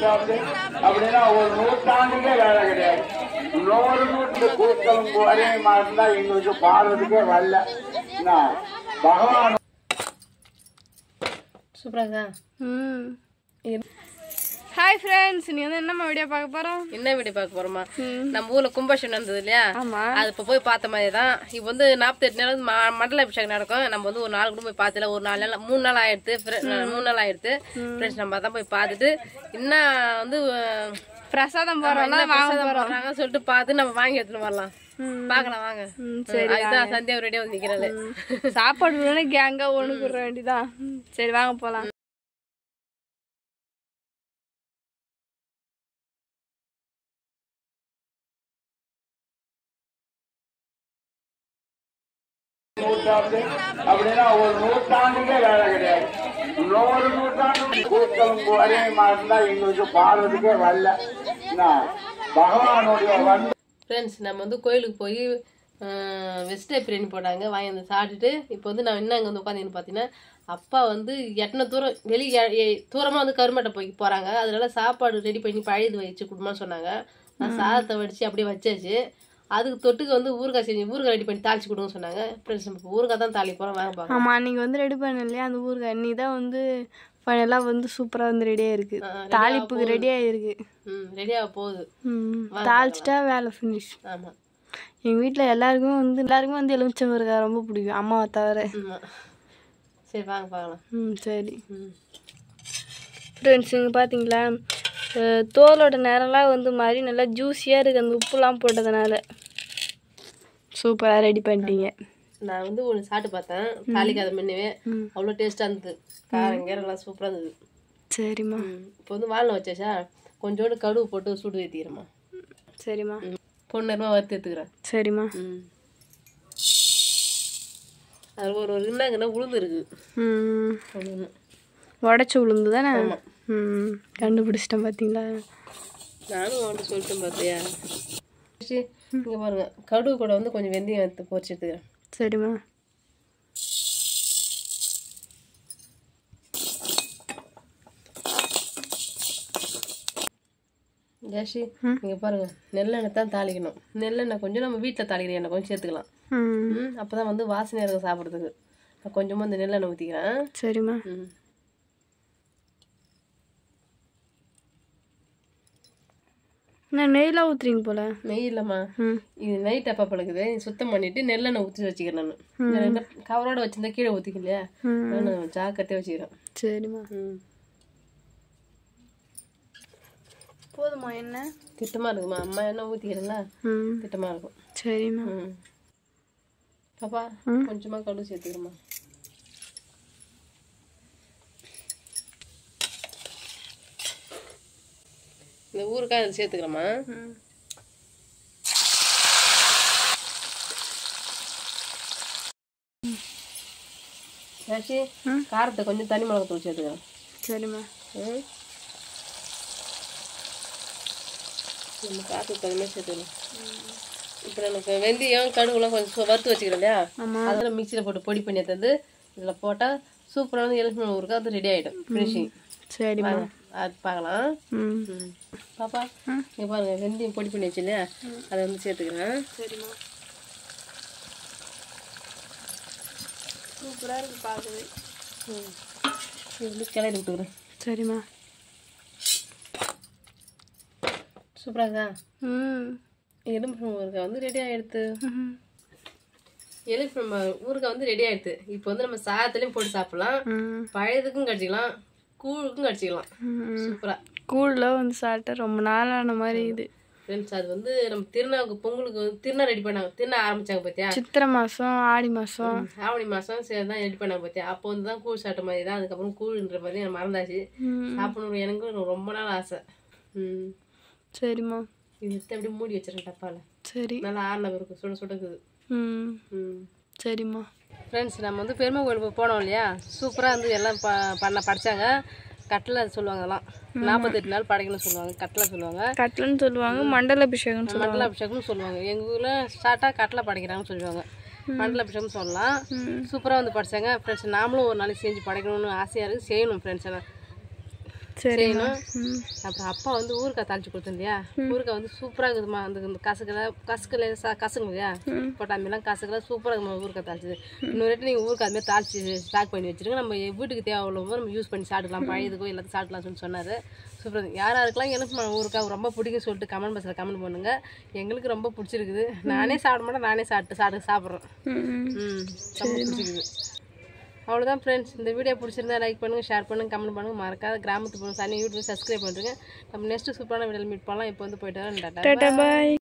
அப்படின்னா ஒரு நூற்றாண்டுக்கே வேலை கிடையாது. 100 நூற்று கூட்டம் ஒரே மாதிரி தான் எங்களுக்கு பாடுறதுக்கே வரல. பகவான் சூப்பராக. ஹாய் ஃப்ரெண்ட்ஸ், நீ வந்து என்னம்மா வீடியோ பார்க்க போறோம்? என்ன வீடியோ பார்க்க போறோமா? நம்ம ஊர்ல கும்பாபிஷேகம் நடந்தது இல்லையா, அது இப்ப போய் பார்த்த மாதிரி தான். இப்போ வந்து 48 நாள் மண்டல அபிஷேகம் நடக்கும். நம்ம வந்து ஒரு நாள் கூட போய் பார்த்தல, ஒரு 4 நாள் 3 நாள் ஆயிடுத்து. 3 நாள் ஆயிடுத்து ஃப்ரெண்ட்ஸ். நம்ம தான் போய் பார்த்துட்டு இன்னும் வந்து பிரசாதம் போறாங்க சொல்லிட்டு பார்த்து நம்ம வாங்கி எடுத்துட்டு வரலாம். பாக்கலாம் வாங்க. அதுதான் சந்தியா ரெடியா வந்து நிக்கிறாள். சாப்பாடு கேங்கா ஒண்ணு கொடுற வேண்டியதான். சரி வாங்க போலாம். அப்படின்னா ஒரு நூற்றாண்டுக்கே வேலை கிடையாது. 100 நூற்றாண்டு கூட்டம் ஒரே மாதிரி தான் எங்களுக்கு பாடுறதுக்கே வரல. பகவானுடைய வந்து ஃப்ரெண்ட்ஸ், நம்ம வந்து கோயிலுக்கு போய் வெஜிடபிள் பிரியாணி போட்டாங்க, வாங்கி வந்து சாப்பிட்டுட்டு இப்போ வந்து நான் என்ன அங்கே வந்து உட்காந்து பார்த்தீங்கன்னா, அப்பா வந்து எட்டனை தூரம் வெளியே தூரமாக வந்து கருமட்டை போய் போகிறாங்க. அதனால சாப்பாடு ரெடி பண்ணி பழையது வச்சு கொடுமான்னு சொன்னாங்க. நான் சாதத்தை வடித்து அப்படியே வச்சாச்சு. அதுக்கு தொட்டுக்கு வந்து ஊறுகாய் செஞ்சு ஊறுகாய் ரெடி பண்ணி தாளிச்சு கொடுங்க சொன்னாங்க. ஃப்ரெண்ட்ஸ், நம்ம ஊறுகாய் தான் தாளிக்க போகிறோம், வாங்க பார்க்கலாம். ஆமாம், நீங்கள் வந்து ரெடி பண்ண இல்லையா அந்த ஊறுகாய், நீ தான் வந்து ஃபைனலாக வந்து சூப்பராக வந்து ரெடியாக இருக்குது. தாளிப்புக்கு ரெடியாக இருக்கு. ரெடியாக போகுது. தாளிச்சிட்டா வேலை ஃபினிஷ். ஆமாம், எங்கள் வீட்டில் எல்லாருக்குமே வந்து எலுமிச்சம் ஊறுகாய் ரொம்ப பிடிக்கும், அம்மாவை தவிர. சரி வாங்க பார்க்கலாம். சரி ஃப்ரெண்ட்ஸ், இங்கே பார்த்தீங்களா தோலோட நேரம்லாம் வந்து மாதிரி நல்லா ஜூஸியாக இருக்குது, அந்த உப்புலாம் போட்டதுனால. சூப்பராக ரெடி பண்ணிட்டீங்க. நான் வந்து ஒன்று சாப்பிட்டு பார்த்தேன், தாளிக்காத முன்னவே அவ்வளோ டேஸ்ட்டாக இருந்தது. காரங்க நல்லா சூப்பராக இருந்தது. சரிம்மா. இப்போ வந்து வாழை வச்சாச்சா, கொஞ்சோண்டு கடுகு போட்டு சுடு ஏற்றிக்கிறேம்மா. சரிம்மா. பொண்ணு வறுத்து எடுத்துக்கிறேன். சரிம்மா. அது ஒரு என்னங்கன்னா உளுந்து இருக்குது. உடச்சி உளுந்து தானே? கண்டுபிடிச்சிட்டேன் பார்த்தீங்களா? நானும் வந்து சொல்லிட்டேன் பார்த்தியா. இங்கே பாருங்க, கடுகு கூட வந்து கொஞ்சம் வெந்தயம் எடுத்து பொரிச்சு எடுத்துக்கிறேன். சரிம்மா. ஜாஷி, இங்கே பாருங்க, நெல்லெண்ணெய் தான் தாளிக்கணும். நெல்லெண்ணெய் கொஞ்சம் நம்ம வீட்டில் தாளிக்கிற எண்ணெய் கொஞ்சம் சேர்த்துக்கலாம். அப்போ தான் வந்து வாசனையாக இருக்கும் சாப்பிட்றதுக்கு. நான் கொஞ்சமாக இந்த நெல்லெண்ணெய் ஊற்றிக்கிறேன். சரிம்மா. நான் நெய்லாம் ஊற்றுறீங்க போல? நெய் இல்லைம்மா, இது நைட் அப்பா பழகுது. சுத்தம் பண்ணிட்டு நெல்லெண்ணெய் ஊற்றி வச்சுக்கிறேன். நான் கவரோட வச்சிருந்தா கீழே ஊற்றிக்கலையா, நான் ஜாக்கிரதையாக வச்சுக்கிறேன். சரிம்மா. போதுமா? என்ன திட்டமாக இருக்குமா? அம்மா என்ன ஊற்றிக்கிறேங்களா, திட்டமாக இருக்கும். சரிம்மா. பாப்பா கொஞ்சமாக கடுகு சேர்த்துக்கிறோம்மா. இந்த ஊறுகாய் அதில் சேர்த்துக்கிறோம்மா. ராசி, காரத்தை கொஞ்சம் தனி மிளகாத்தூள் சேர்த்துக்கிறேன். சரிம்மா. நம்ம காரத்துக்கு தனியாக சேர்த்துக்கலாம். இப்போ எனக்கு வெந்தயம் கடுகுலாம் கொஞ்சம் வறுத்து வச்சுக்கிறேன் இல்லையா, அதெல்லாம் மிக்சியில் போட்டு பொடி பண்ணி எடுத்து இதில் போட்டால் சூப்பரான எலுமிச்சை ஊறுகாய் அது ரெடி ஆகிடும். ஃபினிஷிங். சரிம்மா. அது பார்க்கலாம். பாப்பா இங்கே பாருங்க, வெந்தயம் பொடி பண்ணி வச்சு இல்லையா, அதை வந்து சேர்த்துக்கிறேன். சரிம்மா. சூப்பராக இருக்குது பார்க்குது. இது வந்து கிளறி விட்டுக்கிறேன். சரிம்மா. சூப்பராக இருக்கா? எலுமிச்சை ஊறுகாய் வந்து ரெடி ஆகிடுது. எலுமிச்சை ஊறுகாய் வந்து ரெடி ஆகிடுது. இப்போ வந்து நம்ம சாதத்துலேயும் போட்டு சாப்பிடலாம், பழையதுக்கும் கடிச்சிக்கலாம், கூழுக்கும் கடிச்சிக்கலாம். சூப்பராக கூழில் வந்து சாப்பிட்டா ரொம்ப நாளான மாதிரி இது. ஃப்ரெண்ட்ஸ், அது வந்து நம்ம திருநாவுக்கு பொங்கலுக்கு வந்து திருநா ரெடி பண்ணாங்க. திருநா ஆரம்பிச்சாங்க பார்த்தியா, சித்திரை மாதம் ஆடி மாதம் ஆவணி மாதம் சரி தான் ரெடி பண்ணாங்க பார்த்தியா. அப்போ வந்து தான் கூழ் சாப்பிட்ட மாதிரி தான். அதுக்கப்புறம் கூழ்ன்ற மாதிரி எனக்கு மறந்தாச்சு. சாப்பிடணும் எனக்கு ரொம்ப நாள் ஆசை. சரிம்மா. இது எடுத்து அப்படியே மூடி வச்சிடறேன் டப்பாவில். சரி. நல்லா ஆறின இருக்கும், சுட சுடக்குது. சரிம்மா. ஃப்ரெண்ட்ஸ், நம்ம வந்து பெருமை கோயிலுக்கு போனோம் இல்லையா, சூப்பராக வந்து எல்லாம் படித்தாங்க. கட்டளை சொல்லுவாங்க, எல்லாம் 48 நாள் படைக்கணும்னு சொல்லுவாங்க. கட்டளை சொல்லுவாங்க, கட்டளைன்னு சொல்லுவாங்க, மண்டல அபிஷேகம் மண்டல அபிஷேகம்னு சொல்லுவாங்க. எங்கள் ஊரில் ஸ்டார்ட்டாக கட்டளை படைக்கிறாங்கன்னு சொல்லுவாங்க, மண்டல அபிஷேகம் சொல்லலாம். சூப்பராக வந்து படித்தாங்க ஃப்ரெண்ட்ஸ். நாமளும் ஒரு நாளைக்கு செஞ்சு படைக்கணும்னு ஆசையாக இருக்குது, செய்யணும் ஃப்ரெண்ட்ஸ். எல்லாம் செய்யணும். அப்புறம் அப்பா வந்து ஊறுக்காய் தாளிச்சு கொடுத்துருந்தியா, ஊறுக்காய் வந்து சூப்பராக இருக்குதுமா. அந்த கசுக்குங்க இல்லையா, கொட்டாமிலாம் கசுக்கெல்லாம் சூப்பராக இருக்குமா ஊறுக்காய் தாளிச்சது. இன்னொரு ரேட்டு நீங்கள் ஊறுக்காய் அதுமாதிரி தாளிச்சு ஸ்டாக் பண்ணி வச்சுருங்க. நம்ம வீட்டுக்கு தேவையுள்ளவங்க நம்ம யூஸ் பண்ணி சாப்பிட்டுக்கலாம், பழையதுக்கோ எல்லாத்தையும் சாப்பிடலாம்னு சொன்னார். சூப்பராக யாராருக்கெல்லாம் எனக்கு ஊறுக்காய் ரொம்ப பிடிக்கும் சொல்லிட்டு கமெண்ட் பாக்ஸில் கமெண்ட் பண்ணுங்க. எங்களுக்கு ரொம்ப பிடிச்சிருக்குது. நானே சாப்பிட மாட்டேன், நானே சாப்பிட்றேன். ரொம்ப பிடிச்சிருக்குது. அவ்வளோதான் ஃப்ரெண்ட்ஸ். இந்த வீடியோ பிடிச்சிருந்தா லைக் பண்ணுங்கள், ஷேர் பண்ணுங்கள், கமெண்ட் பண்ணுங்கள். மறக்காத கிராமத்து பொண்ணு சனி யூடியூப் சப்ஸ்கிரைப் பண்ணுறேங்க. நம்ம நெக்ஸ்ட்டு சூப்பரான வீடியோவில் மீட் பண்ணலாம். இப்போ வந்து போயிட்டு வரேன். டாடா பாய்.